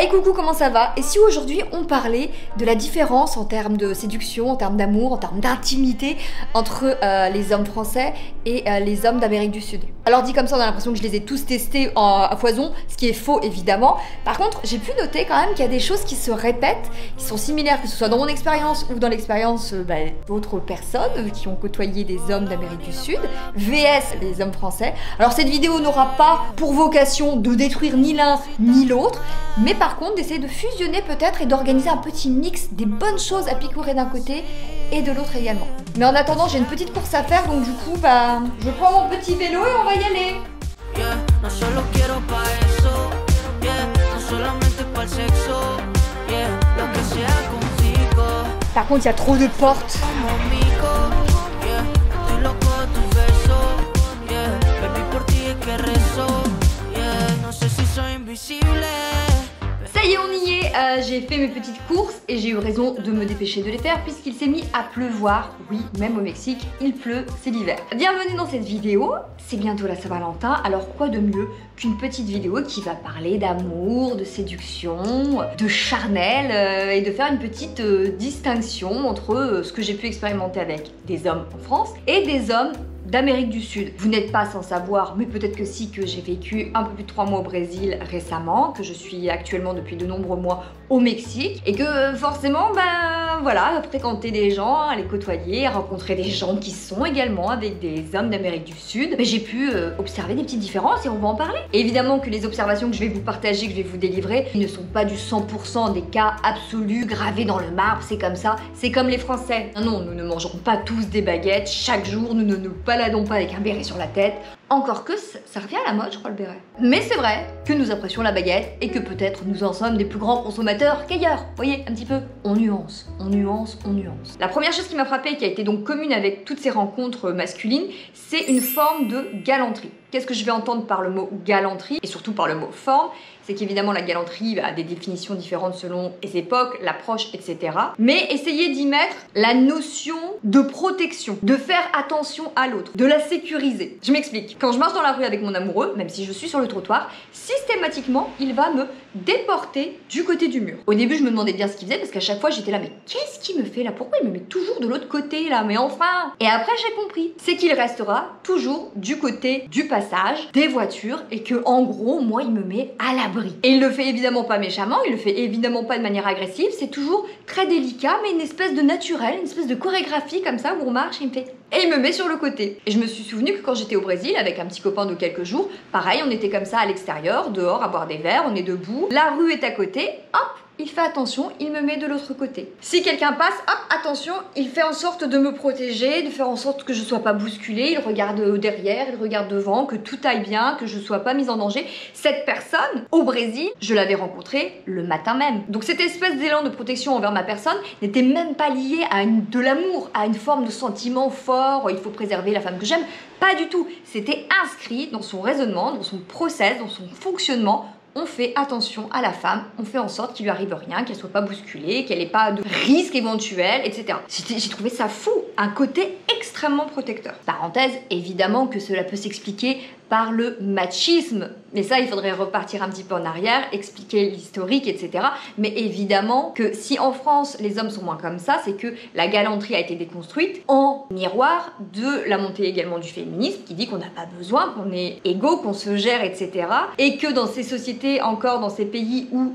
Hey coucou, comment ça va? Et si aujourd'hui on parlait de la différence en termes de séduction, en termes d'amour, en termes d'intimité entre les hommes français et les hommes d'Amérique du Sud? Alors dit comme ça on a l'impression que je les ai tous testés à foison, ce qui est faux évidemment. Par contre j'ai pu noter quand même qu'il y a des choses qui se répètent, qui sont similaires, que ce soit dans mon expérience ou dans l'expérience d'autres personnes qui ont côtoyé des hommes d'Amérique du Sud, VS les hommes français. Alors cette vidéo n'aura pas pour vocation de détruire ni l'un ni l'autre, mais par contre d'essayer de fusionner peut-être et d'organiser un petit mix des bonnes choses à picorer d'un côté et de l'autre également. Mais en attendant j'ai une petite course à faire, donc du coup je prends mon petit vélo et on va y aller. Par contre il y a trop de portes. Ça y est, on y est, j'ai fait mes petites courses et j'ai eu raison de me dépêcher de les faire puisqu'il s'est mis à pleuvoir. Oui, même au Mexique, il pleut, c'est l'hiver. Bienvenue dans cette vidéo, c'est bientôt la Saint-Valentin, alors quoi de mieux qu'une petite vidéo qui va parler d'amour, de séduction, de charnel et de faire une petite distinction entre ce que j'ai pu expérimenter avec des hommes en France et des hommes d'Amérique du Sud. Vous n'êtes pas sans savoir, mais peut-être que si, que j'ai vécu un peu plus de 3 mois au Brésil récemment, que je suis actuellement depuis de nombreux mois au Mexique, et que forcément, voilà, fréquenter des gens, les côtoyer, rencontrer des gens qui sont également avec des hommes d'Amérique du Sud, mais j'ai pu observer des petites différences et on va en parler. Et évidemment que les observations que je vais vous partager, que je vais vous délivrer, ne sont pas du 100% des cas absolus, gravés dans le marbre, c'est comme ça, c'est comme les Français. Non, nous ne mangerons pas tous des baguettes, chaque jour nous ne nous baladons pas avec un béret sur la tête, encore que ça revient à la mode je crois le béret. Mais c'est vrai que nous apprécions la baguette et que peut-être nous en sommes des plus grands consommateurs qu'ailleurs. Vous voyez, un petit peu, on nuance, on nuance, on nuance. La première chose qui m'a frappée et qui a été donc commune avec toutes ces rencontres masculines, c'est une forme de galanterie. Qu'est-ce que je vais entendre par le mot galanterie et surtout par le mot forme? C'est qu'évidemment la galanterie a des définitions différentes selon les époques, l'approche, etc. Mais essayez d'y mettre la notion de protection, de faire attention à l'autre, de la sécuriser. Je m'explique. Quand je marche dans la rue avec mon amoureux, même si je suis sur le trottoir, systématiquement, il va me déporter du côté du mur. Au début, je me demandais bien ce qu'il faisait parce qu'à chaque fois, j'étais là, mais qu'est-ce qu'il me fait là? Pourquoi il me met toujours de l'autre côté là? Mais enfin! Et après, j'ai compris. C'est qu'il restera toujours du côté du passage, des voitures et que, en gros, moi, il me met à l'abri. Et il le fait évidemment pas méchamment, il le fait évidemment pas de manière agressive, c'est toujours très délicat, mais une espèce de naturel, une espèce de chorégraphie comme ça où on marche et il me fait... Et il me met sur le côté. Et je me suis souvenu que quand j'étais au Brésil avec un petit copain de quelques jours, pareil, on était comme ça à l'extérieur, dehors, à boire des verres, on est debout, la rue est à côté, hop, il fait attention, il me met de l'autre côté. Si quelqu'un passe, hop, attention, il fait en sorte de me protéger, de faire en sorte que je sois pas bousculée, il regarde derrière, il regarde devant, que tout aille bien, que je sois pas mise en danger. Cette personne, au Brésil, je l'avais rencontrée le matin même. Donc cette espèce d'élan de protection envers ma personne n'était même pas liée à de l'amour, à une forme de sentiment fort, il faut préserver la femme que j'aime. Pas du tout. C'était inscrit dans son raisonnement, dans son process, dans son fonctionnement. On fait attention à la femme, on fait en sorte qu'il lui arrive rien, qu'elle soit pas bousculée, qu'elle ait pas de risque éventuel, etc. J'ai trouvé ça fou, un côté extrêmement protecteur. Parenthèse, évidemment que cela peut s'expliquer par le machisme, mais ça il faudrait repartir un petit peu en arrière, expliquer l'historique, etc. Mais évidemment que si en France les hommes sont moins comme ça, c'est que la galanterie a été déconstruite en miroir de la montée également du féminisme qui dit qu'on n'a pas besoin, qu'on est égaux, qu'on se gère, etc. Et que dans ces sociétés, encore dans ces pays où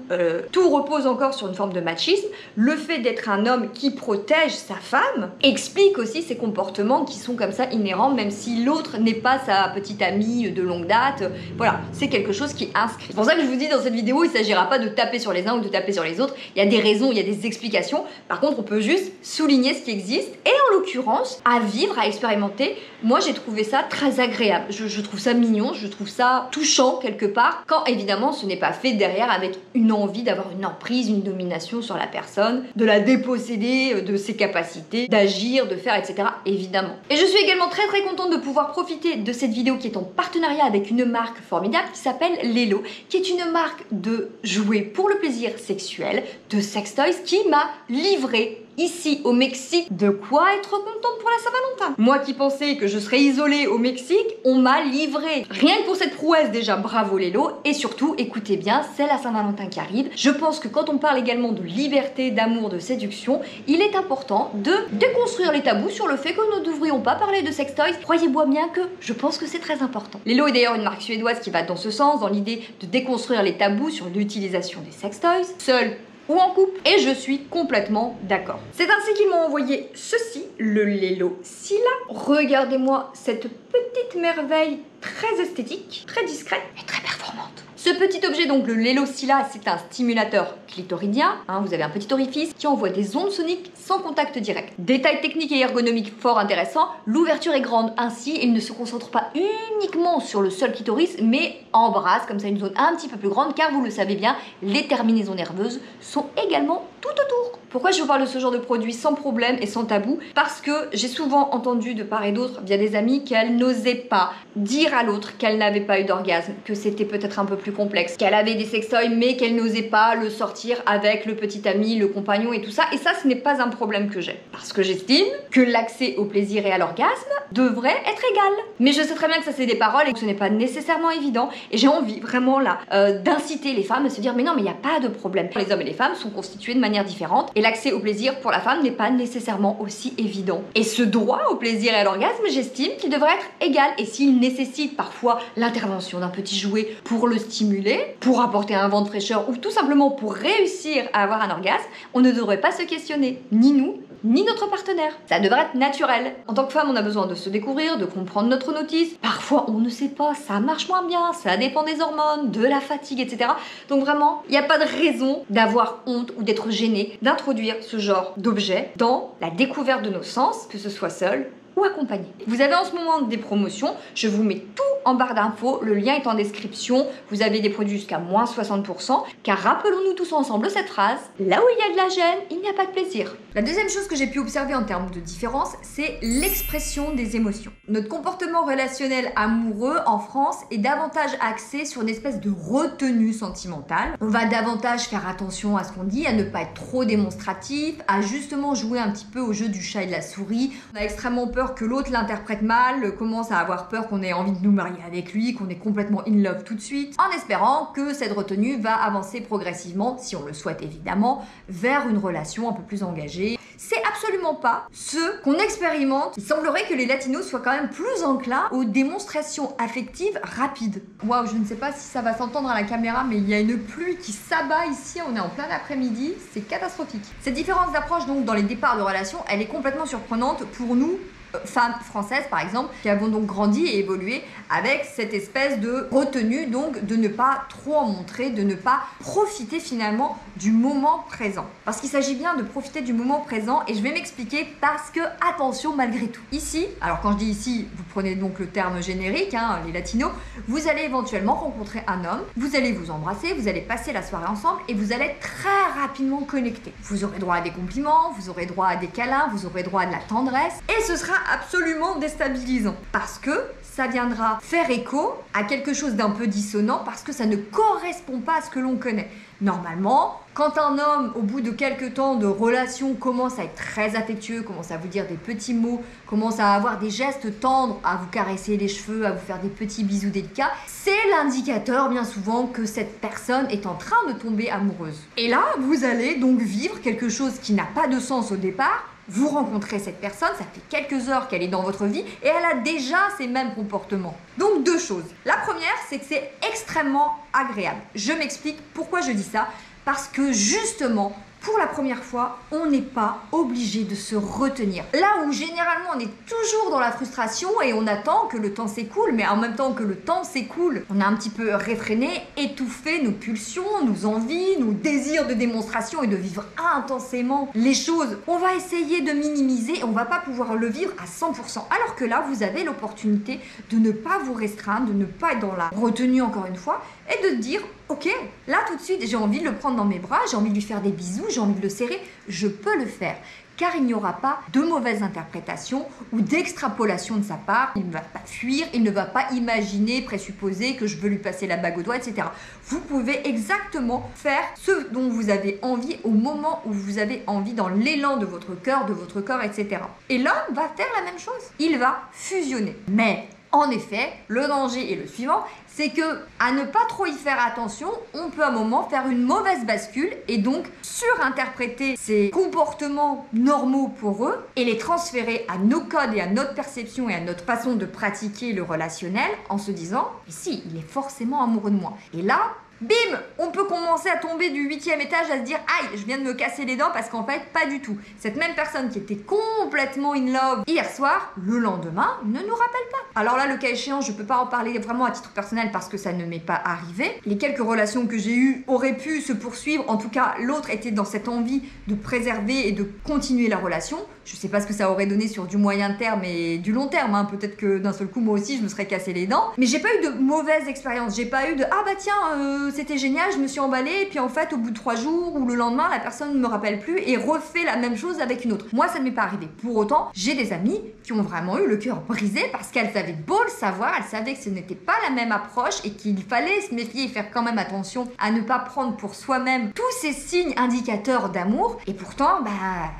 tout repose encore sur une forme de machisme, le fait d'être un homme qui protège sa femme explique aussi ses comportements qui sont comme ça inhérents, même si l'autre n'est pas sa petite amie de longue date, voilà, c'est quelque chose qui est inscrit. C'est pour ça que je vous dis dans cette vidéo, il ne s'agira pas de taper sur les uns ou de taper sur les autres, il y a des raisons, il y a des explications, par contre on peut juste souligner ce qui existe, et en l'occurrence, à vivre, à expérimenter, moi j'ai trouvé ça très agréable, je trouve ça mignon, je trouve ça touchant quelque part, quand évidemment ce n'est pas fait derrière avec une envie d'avoir une emprise, une domination sur la personne, de la déposséder de ses capacités, d'agir, de faire, etc. évidemment. Et je suis également très contente de pouvoir profiter de cette vidéo qui est en partenariat avec une marque formidable qui s'appelle Lelo, qui est une marque de jouets pour le plaisir sexuel, de sextoys, qui m'a livré ici au Mexique, de quoi être contente pour la Saint-Valentin. Moi qui pensais que je serais isolée au Mexique, on m'a livré. Rien que pour cette prouesse déjà, bravo Lélo. Et surtout, écoutez bien, c'est la Saint-Valentin qui arrive. Je pense que quand on parle également de liberté, d'amour, de séduction, il est important de déconstruire les tabous sur le fait que nous ne devrions pas parler de sextoys. Croyez-moi bien que je pense que c'est très important. Lélo est d'ailleurs une marque suédoise qui va dans ce sens, dans l'idée de déconstruire les tabous sur l'utilisation des sextoys, seul ou en couple, et je suis complètement d'accord. C'est ainsi qu'ils m'ont envoyé ceci, le Lélo Silla. Regardez-moi cette petite merveille très esthétique, très discrète et très performante. Ce petit objet, donc le Lélo Silla, c'est un stimulateur clitoridien. Vous avez un petit orifice qui envoie des ondes soniques sans contact direct. Détail technique et ergonomique fort intéressant, l'ouverture est grande, ainsi il ne se concentre pas uniquement sur le seul clitoris, mais embrasse comme ça une zone un petit peu plus grande, car vous le savez bien, les terminaisons nerveuses sont également tout autour. Pourquoi je vous parle de ce genre de produit sans problème et sans tabou? Parce que j'ai souvent entendu de part et d'autre, via des amis, qu'elle n'osait pas dire à l'autre qu'elle n'avait pas eu d'orgasme, que c'était peut-être un peu plus complexe, qu'elle avait des sextoys mais qu'elle n'osait pas le sortir avec le petit ami, le compagnon et tout ça. Et ça, ce n'est pas un problème que j'ai. Parce que j'estime que l'accès au plaisir et à l'orgasme devrait être égal. Mais je sais très bien que ça c'est des paroles et que ce n'est pas nécessairement évident. Et j'ai envie vraiment là d'inciter les femmes à se dire mais non, mais il n'y a pas de problème. Les hommes et les femmes sont constitués de manière différente et l'accès au plaisir pour la femme n'est pas nécessairement aussi évident. Et ce droit au plaisir et à l'orgasme, j'estime qu'il devrait être égal. Et s'il nécessite parfois l'intervention d'un petit jouet pour le stimuler, pour apporter un vent de fraîcheur ou tout simplement pour réussir à avoir un orgasme, on ne devrait pas se questionner, ni nous, ni notre partenaire. Ça devrait être naturel. En tant que femme, on a besoin de se découvrir, de comprendre notre notice. Parfois, on ne sait pas, ça marche moins bien, ça dépend des hormones, de la fatigue, etc. Donc vraiment, il n'y a pas de raison d'avoir honte ou d'être gêné d'introduire ce genre d'objet dans la découverte de nos sens, que ce soit seul ou accompagné. Vous avez en ce moment des promotions, je vous mets tout en barre d'infos, le lien est en description, vous avez des produits jusqu'à moins 60%, car rappelons-nous tous ensemble cette phrase, là où il y a de la gêne, il n'y a pas de plaisir. La deuxième chose que j'ai pu observer en termes de différence, c'est l'expression des émotions. Notre comportement relationnel amoureux en France est davantage axé sur une espèce de retenue sentimentale. On va davantage faire attention à ce qu'on dit, à ne pas être trop démonstratif, à justement jouer un petit peu au jeu du chat et de la souris. On a extrêmement peur que l'autre l'interprète mal, commence à avoir peur qu'on ait envie de nous marier avec lui, qu'on est complètement in love tout de suite, en espérant que cette retenue va avancer progressivement, si on le souhaite évidemment, vers une relation un peu plus engagée. C'est absolument pas ce qu'on expérimente. Il semblerait que les latinos soient quand même plus enclins aux démonstrations affectives rapides. Waouh, je ne sais pas si ça va s'entendre à la caméra, mais il y a une pluie qui s'abat ici, on est en plein après-midi, c'est catastrophique. Cette différence d'approche donc dans les départs de relation, elle est complètement surprenante pour nous, femmes françaises par exemple, qui avons donc grandi et évolué avec cette espèce de retenue, donc de ne pas trop en montrer, de ne pas profiter finalement du moment présent. Parce qu'il s'agit bien de profiter du moment présent et je vais m'expliquer parce que, attention malgré tout, ici, alors quand je dis ici, vous prenez donc le terme générique, les latinos, vous allez éventuellement rencontrer un homme, vous allez vous embrasser, vous allez passer la soirée ensemble et vous allez être très rapidement connectés. Vous aurez droit à des compliments, vous aurez droit à des câlins, vous aurez droit à de la tendresse et ce sera absolument déstabilisant parce que ça viendra faire écho à quelque chose d'un peu dissonant parce que ça ne correspond pas à ce que l'on connaît. Normalement, quand un homme, au bout de quelques temps de relation, commence à être très affectueux, commence à vous dire des petits mots, commence à avoir des gestes tendres, à vous caresser les cheveux, à vous faire des petits bisous délicats, c'est l'indicateur bien souvent que cette personne est en train de tomber amoureuse. Et là, vous allez donc vivre quelque chose qui n'a pas de sens au départ. Vous rencontrez cette personne, ça fait quelques heures qu'elle est dans votre vie et elle a déjà ces mêmes comportements. Donc deux choses. La première, c'est que c'est extrêmement agréable. Je m'explique pourquoi je dis ça. Parce que justement, pour la première fois, on n'est pas obligé de se retenir. Là où généralement on est toujours dans la frustration et on attend que le temps s'écoule, mais en même temps que le temps s'écoule, on a un petit peu réfréné, étouffé nos pulsions, nos envies, nos désirs de démonstration et de vivre intensément les choses. On va essayer de minimiser et on va pas pouvoir le vivre à 100%. Alors que là, vous avez l'opportunité de ne pas vous restreindre, de ne pas être dans la retenue encore une fois et de dire ok, là tout de suite j'ai envie de le prendre dans mes bras, j'ai envie de lui faire des bisous, j'ai envie de le serrer, je peux le faire. car il n'y aura pas de mauvaise interprétation ou d'extrapolation de sa part. Il ne va pas fuir, il ne va pas imaginer, présupposer que je veux lui passer la bague au doigt, etc. Vous pouvez exactement faire ce dont vous avez envie au moment où vous avez envie, dans l'élan de votre cœur, de votre corps, etc. Et l'homme va faire la même chose. Il va fusionner. Mais en effet, le danger est le suivant, c'est que à ne pas trop y faire attention, on peut à un moment faire une mauvaise bascule et donc surinterpréter ces comportements normaux pour eux et les transférer à nos codes et à notre perception et à notre façon de pratiquer le relationnel en se disant « si, il est forcément amoureux de moi ». Et là, bim, on peut commencer à tomber du 8e étage à se dire « aïe, je viens de me casser les dents » parce qu'en fait, pas du tout. Cette même personne qui était complètement in love hier soir, le lendemain, ne nous rappelle pas. Alors là, le cas échéant, je peux pas en parler vraiment à titre personnel parce que ça ne m'est pas arrivé. Les quelques relations que j'ai eues auraient pu se poursuivre. En tout cas, l'autre était dans cette envie de préserver et de continuer la relation. Je sais pas ce que ça aurait donné sur du moyen terme et du long terme, hein. Peut-être que d'un seul coup, moi aussi, je me serais cassé les dents. Mais j'ai pas eu de mauvaise expérience. J'ai pas eu de « ah bah tiens, c'était génial, je me suis emballée et puis en fait au bout de 3 jours ou le lendemain la personne ne me rappelle plus et refait la même chose avec une autre. Moi ça ne m'est pas arrivé. Pour autant, j'ai des amies qui ont vraiment eu le cœur brisé parce qu'elles avaient beau le savoir, elles savaient que ce n'était pas la même approche et qu'il fallait se méfier et faire quand même attention à ne pas prendre pour soi-même tous ces signes indicateurs d'amour. Et pourtant,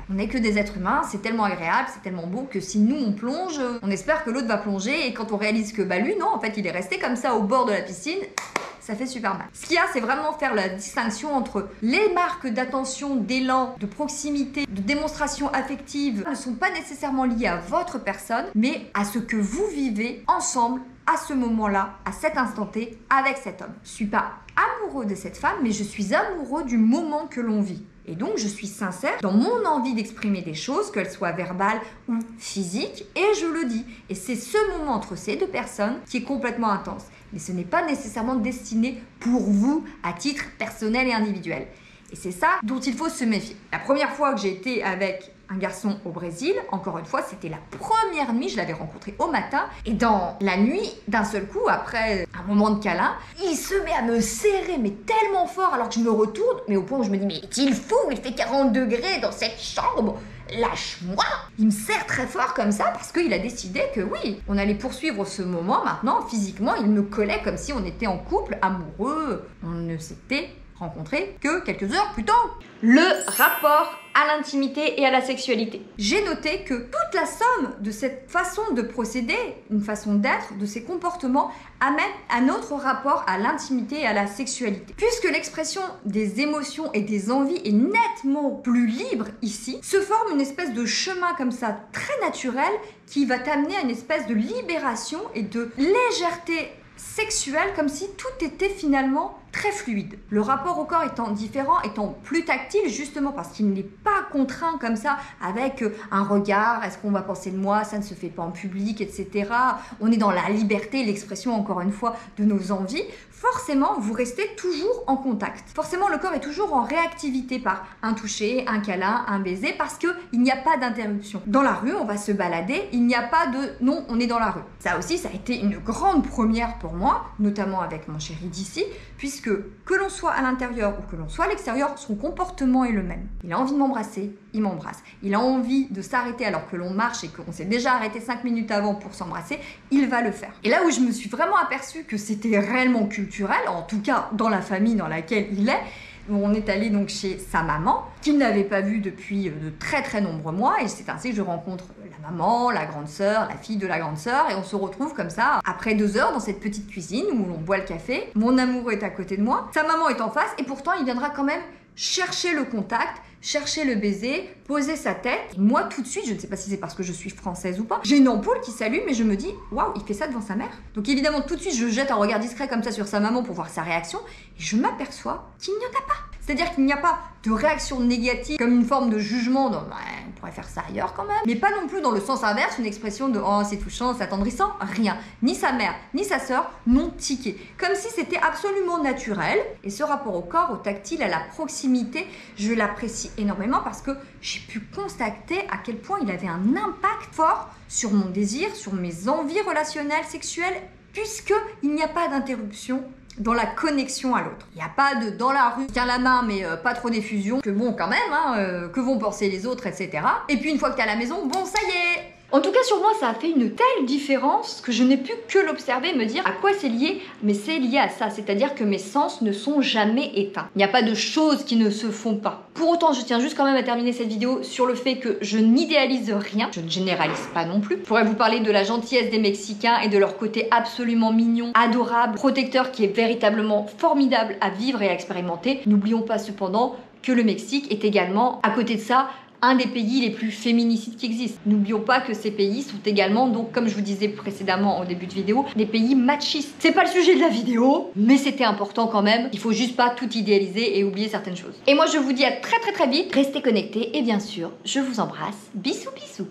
on n'est que des êtres humains, c'est tellement agréable, c'est tellement beau que si nous on plonge, on espère que l'autre va plonger et quand on réalise que lui non, en fait il est resté comme ça au bord de la piscine, ça fait super mal. Ce qu'il y a, c'est vraiment faire la distinction entre les marques d'attention, d'élan, de proximité, de démonstration affective ne sont pas nécessairement liées à votre personne, mais à ce que vous vivez ensemble à ce moment-là, à cet instant T, avec cet homme. Je suis pas amoureux de cette femme, mais je suis amoureux du moment que l'on vit. Et donc, je suis sincère dans mon envie d'exprimer des choses, qu'elles soient verbales ou physiques, et je le dis. Et c'est ce moment entre ces deux personnes qui est complètement intense. Mais ce n'est pas nécessairement destiné pour vous à titre personnel et individuel. Et c'est ça dont il faut se méfier. La première fois que j'ai été avec un garçon au Brésil, encore une fois, c'était la première nuit, je l'avais rencontré au matin, et dans la nuit, d'un seul coup, après un moment de câlin, il se met à me serrer, mais tellement fort, alors que je me retourne, mais au point où je me dis, mais est-il fou, il fait 40 degrés dans cette chambre, lâche-moi! Il me serre très fort comme ça parce qu'il a décidé que oui, on allait poursuivre ce moment maintenant, physiquement, il me collait comme si on était en couple, amoureux, on ne s'était rencontré que quelques heures plus tôt. Le rapport à l'intimité et à la sexualité. J'ai noté que toute la somme de cette façon de procéder, une façon d'être, de ces comportements, amène à notre rapport à l'intimité et à la sexualité. Puisque l'expression des émotions et des envies est nettement plus libre ici, se forme une espèce de chemin comme ça, très naturel, qui va t'amener à une espèce de libération et de légèreté sexuelle, comme si tout était finalement très fluide. Le rapport au corps étant différent, étant plus tactile, justement parce qu'il n'est pas contraint comme ça avec un regard, est-ce qu'on va penser de moi, ça ne se fait pas en public, etc. On est dans la liberté, l'expression encore une fois de nos envies. Forcément, vous restez toujours en contact. Forcément, le corps est toujours en réactivité par un toucher, un câlin, un baiser, parce qu'il n'y a pas d'interruption. Dans la rue, on va se balader, il n'y a pas de « non, on est dans la rue ». Ça aussi, ça a été une grande première pour moi, notamment avec mon chéri d'ici, puisque que l'on soit à l'intérieur ou que l'on soit à l'extérieur, son comportement est le même. Il a envie de m'embrasser, il m'embrasse. Il a envie de s'arrêter alors que l'on marche et qu'on s'est déjà arrêté 5 minutes avant pour s'embrasser, il va le faire. Et là où je me suis vraiment aperçue que c'était réellement culturel, en tout cas dans la famille dans laquelle il est, on est allé donc chez sa maman, qu'il n'avait pas vue depuis de très très nombreux mois, et c'est ainsi que je rencontre la maman, la grande sœur, la fille de la grande sœur, et on se retrouve comme ça, après 2 heures dans cette petite cuisine où l'on boit le café. Mon amoureux est à côté de moi, sa maman est en face, et pourtant il viendra quand même chercher le contact, chercher le baiser, poser sa tête. Et moi, tout de suite, je ne sais pas si c'est parce que je suis française ou pas, j'ai une ampoule qui s'allume et je me dis « Waouh, il fait ça devant sa mère ?» Donc évidemment, tout de suite, je jette un regard discret comme ça sur sa maman pour voir sa réaction et je m'aperçois qu'il n'y en a pas. C'est-à-dire qu'il n'y a pas de réaction négative comme une forme de jugement de on pourrait faire ça ailleurs quand même, mais pas non plus dans le sens inverse, une expression de oh c'est touchant, c'est attendrissant, rien. Ni sa mère, ni sa sœur n'ont tiqué. Comme si c'était absolument naturel. Et ce rapport au corps, au tactile, à la proximité, je l'apprécie énormément parce que j'ai pu constater à quel point il avait un impact fort sur mon désir, sur mes envies relationnelles, sexuelles, puisqu'il n'y a pas d'interruption dans la connexion à l'autre. Il n'y a pas de dans la rue, tiens la main mais pas trop d'effusion, que bon quand même, hein, que vont penser les autres, etc. Et puis une fois que t'es à la maison, bon ça y est. En tout cas sur moi ça a fait une telle différence que je n'ai pu que l'observer et me dire à quoi c'est lié, mais c'est lié à ça, c'est-à-dire que mes sens ne sont jamais éteints. Il n'y a pas de choses qui ne se font pas. Pour autant je tiens juste quand même à terminer cette vidéo sur le fait que je n'idéalise rien, je ne généralise pas non plus. Je pourrais vous parler de la gentillesse des Mexicains et de leur côté absolument mignon, adorable, protecteur qui est véritablement formidable à vivre et à expérimenter. N'oublions pas cependant que le Mexique est également, à côté de ça, un des pays les plus féminicides qui existent. N'oublions pas que ces pays sont également, donc comme je vous disais précédemment en début de vidéo, des pays machistes. C'est pas le sujet de la vidéo, mais c'était important quand même. Il faut juste pas tout idéaliser et oublier certaines choses. Et moi je vous dis à très vite, restez connectés et bien sûr, je vous embrasse. Bisous bisous.